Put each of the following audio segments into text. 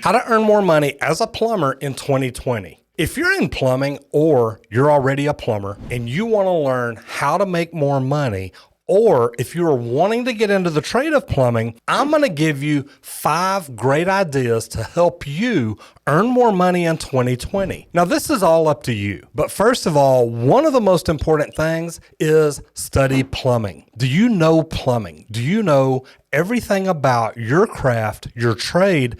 How to earn more money as a plumber in 2020. If you're in plumbing or you're already a plumber and you want to learn how to make more money, or if you're wanting to get into the trade of plumbing, I'm going to give you 5 great ideas to help you earn more money in 2020. Now, this is all up to you. But first of all, one of the most important things is study plumbing. Do you know plumbing? Do you know everything about your craft, your trade,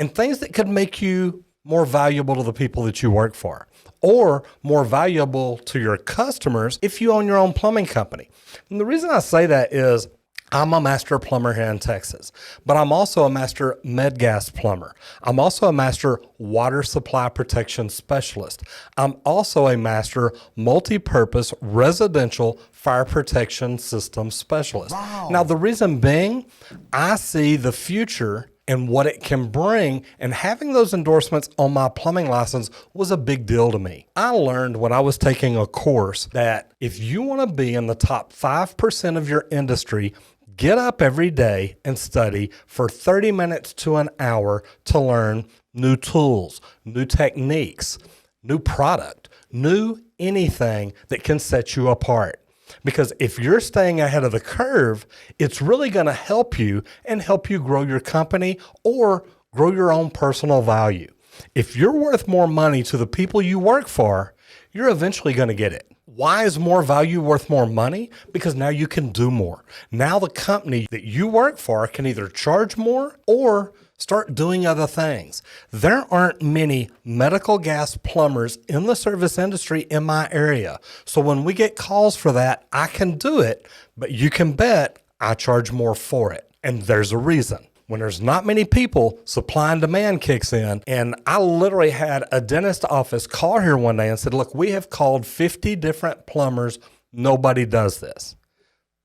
and things that could make you more valuable to the people that you work for, or more valuable to your customers if you own your own plumbing company? And the reason I say that is I'm a master plumber here in Texas, but I'm also a master med gas plumber. I'm also a master water supply protection specialist. I'm also a master multi-purpose residential fire protection system specialist. Wow. Now, the reason being, I see the future and what it can bring, and having those endorsements on my plumbing license was a big deal to me. I learned when I was taking a course that if you want to be in the top 5% of your industry, get up every day and study for 30 minutes to an hour to learn new tools, new techniques, new product, new anything that can set you apart. Because if you're staying ahead of the curve, it's really going to help you and help you grow your company or grow your own personal value. If you're worth more money to the people you work for, you're eventually going to get it. Why is more value worth more money? Because now you can do more. Now the company that you work for can either charge more or start doing other things. There aren't many medical gas plumbers in the service industry in my area. So when we get calls for that, I can do it, but you can bet I charge more for it. And there's a reason. When there's not many people, supply and demand kicks in. And I literally had a dentist office call here one day and said, look, we have called 50 different plumbers. Nobody does this.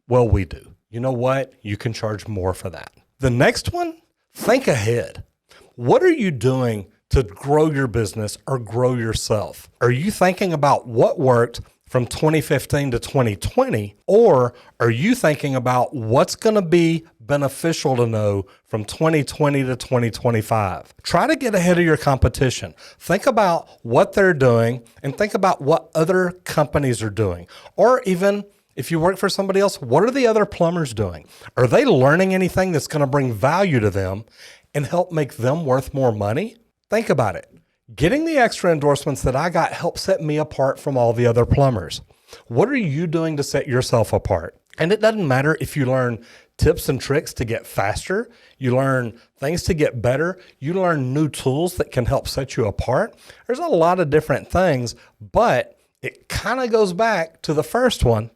Well, we do. You know what? You can charge more for that. The next one, think ahead. What are you doing to grow your business or grow yourself? Are you thinking about what worked from 2015 to 2020, or are you thinking about what's going to be beneficial to know from 2020 to 2025? Try to get ahead of your competition. Think about what they're doing and think about what other companies are doing. Or even if you work for somebody else, what are the other plumbers doing? Are they learning anything that's going to bring value to them and help make them worth more money? Think about it. Getting the extra endorsements that I got helped set me apart from all the other plumbers. What are you doing to set yourself apart? And it doesn't matter if you learn tips and tricks to get faster, you learn things to get better, you learn new tools that can help set you apart. There's a lot of different things, but it kind of goes back to the first one.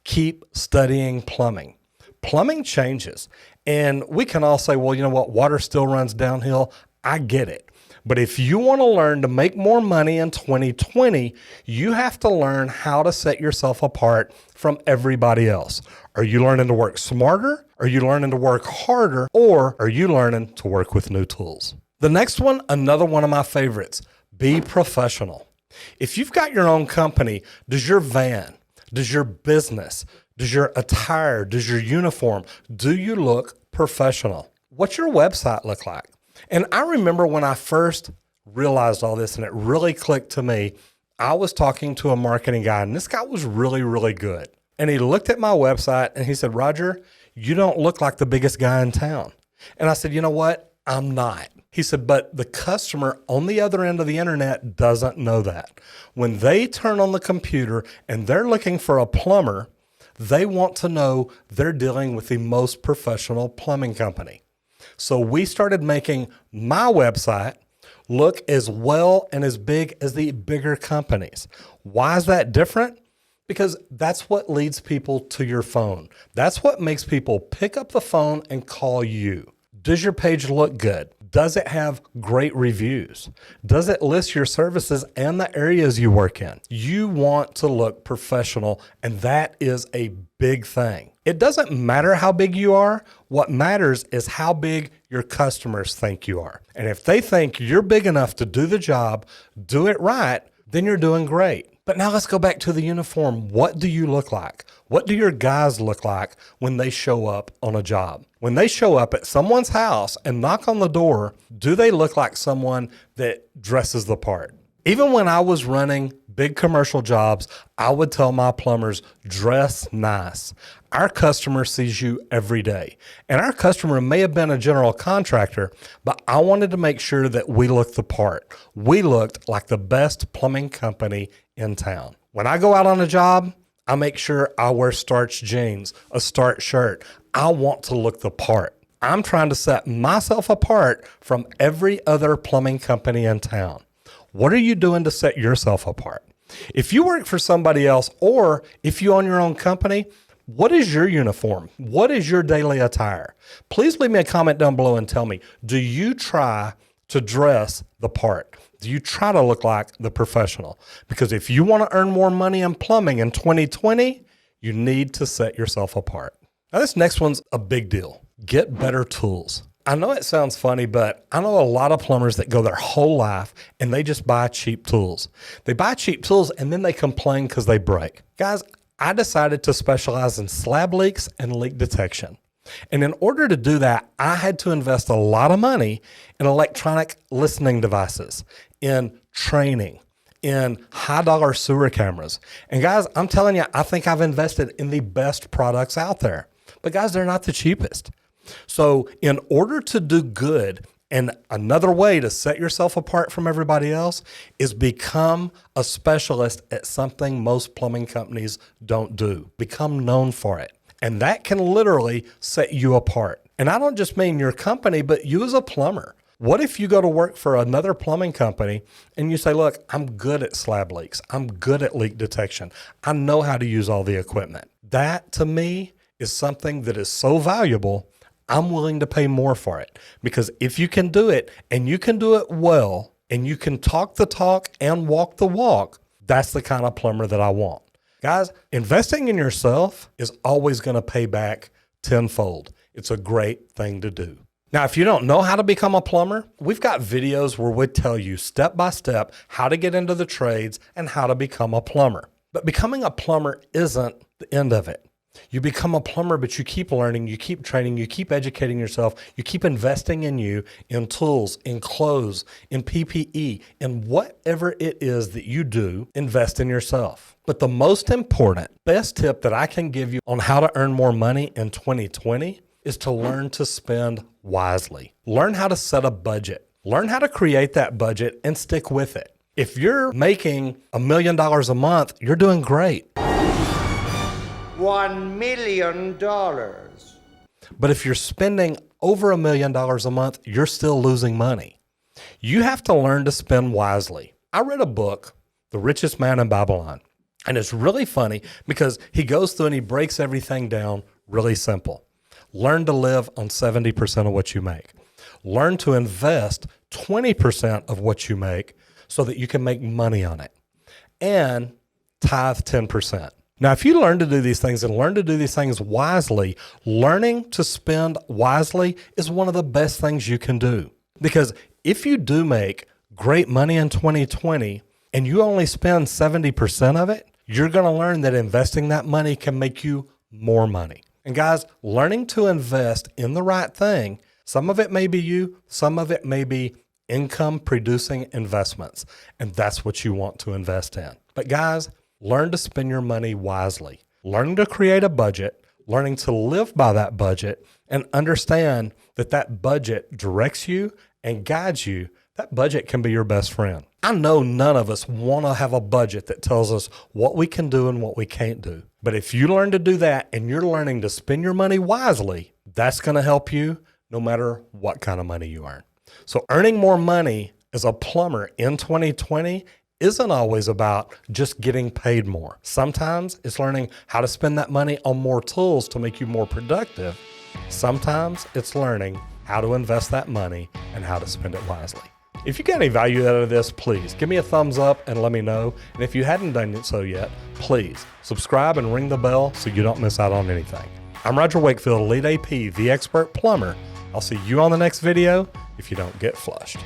Keep studying plumbing. Plumbing changes. And we can all say, well, you know what? Water still runs downhill. I get it. But if you want to learn to make more money in 2020, you have to learn how to set yourself apart from everybody else. Are you learning to work smarter? Are you learning to work harder? Or are you learning to work with new tools? The next one, another one of my favorites, be professional. If you've got your own company, does your van, does your business, does your attire, does your uniform, do you look professional? What's your website look like? And I remember when I first realized all this and it really clicked to me, I was talking to a marketing guy and this guy was really, really good. And he looked at my website and he said, Roger, you don't look like the biggest guy in town. And I said, you know what? I'm not. He said, but the customer on the other end of the internet doesn't know that. When they turn on the computer and they're looking for a plumber, they want to know they're dealing with the most professional plumbing company. So we started making my website look as well and as big as the bigger companies. Why is that different? Because that's what leads people to your phone. That's what makes people pick up the phone and call you. Does your page look good? Does it have great reviews? Does it list your services and the areas you work in? You want to look professional, and that is a big thing. It doesn't matter how big you are. What matters is how big your customers think you are. And if they think you're big enough to do the job, do it right, then you're doing great. But now let's go back to the uniform. What do you look like? What do your guys look like when they show up on a job? When they show up at someone's house and knock on the door, do they look like someone that dresses the part? Even when I was running big commercial jobs, I would tell my plumbers, dress nice. Our customer sees you every day. And our customer may have been a general contractor, but I wanted to make sure that we looked the part. We looked like the best plumbing company in town. When I go out on a job, I make sure I wear starched jeans, a starched shirt. I want to look the part. I'm trying to set myself apart from every other plumbing company in town. What are you doing to set yourself apart? If you work for somebody else, or if you own your own company, what is your uniform? What is your daily attire? Please leave me a comment down below and tell me, do you try to dress the part? Do you try to look like the professional? Because if you want to earn more money in plumbing in 2020, you need to set yourself apart. Now, this next one's a big deal. Get better tools. I know it sounds funny, but I know a lot of plumbers that go their whole life and they just buy cheap tools. They buy cheap tools and then they complain because they break. Guys, I decided to specialize in slab leaks and leak detection. And in order to do that, I had to invest a lot of money in electronic listening devices, in training, in high dollar sewer cameras. And guys, I'm telling you, I think I've invested in the best products out there. But guys, they're not the cheapest. So in order to do good, and another way to set yourself apart from everybody else is become a specialist at something most plumbing companies don't do. Become known for it. And that can literally set you apart. And I don't just mean your company, but you as a plumber. What if you go to work for another plumbing company and you say, look, I'm good at slab leaks. I'm good at leak detection. I know how to use all the equipment. That to me is something that is so valuable, I'm willing to pay more for it. Because if you can do it and you can do it well and you can talk the talk and walk the walk, that's the kind of plumber that I want. Guys, investing in yourself is always going to pay back tenfold. It's a great thing to do. Now, if you don't know how to become a plumber, we've got videos where we tell you step by step how to get into the trades and how to become a plumber. But becoming a plumber isn't the end of it. You become a plumber, but you keep learning, you keep training, you keep educating yourself, you keep investing in you, in tools, in clothes, in PPE, in whatever it is that you do, invest in yourself. But the most important, best tip that I can give you on how to earn more money in 2020 is to learn to spend wisely. Learn how to set a budget. Learn how to create that budget and stick with it. If you're making $1 million a month, you're doing great. $1 million. But if you're spending over $1 million a month, you're still losing money. You have to learn to spend wisely. I read a book, The Richest Man in Babylon, and it's really funny because he goes through and he breaks everything down really simple. Learn to live on 70% of what you make. Learn to invest 20% of what you make so that you can make money on it. And tithe 10%. Now, if you learn to do these things and learn to do these things wisely, learning to spend wisely is one of the best things you can do. Because if you do make great money in 2020 and you only spend 70% of it, you're going to learn that investing that money can make you more money. And guys, learning to invest in the right thing, some of it may be you, some of it may be income producing investments. And that's what you want to invest in. But guys, learn to spend your money wisely. Learning to create a budget, learning to live by that budget, and understand that that budget directs you and guides you. That budget can be your best friend. I know none of us want to have a budget that tells us what we can do and what we can't do. But if you learn to do that and you're learning to spend your money wisely, that's going to help you no matter what kind of money you earn. So earning more money as a plumber in 2020 isn't always about just getting paid more. Sometimes it's learning how to spend that money on more tools to make you more productive. Sometimes it's learning how to invest that money and how to spend it wisely. If you got any value out of this, please give me a thumbs up and let me know. And if you hadn't done it so yet, please subscribe and ring the bell so you don't miss out on anything. I'm Roger Wakefield, Lead AP, the expert plumber. I'll see you on the next video if you don't get flushed.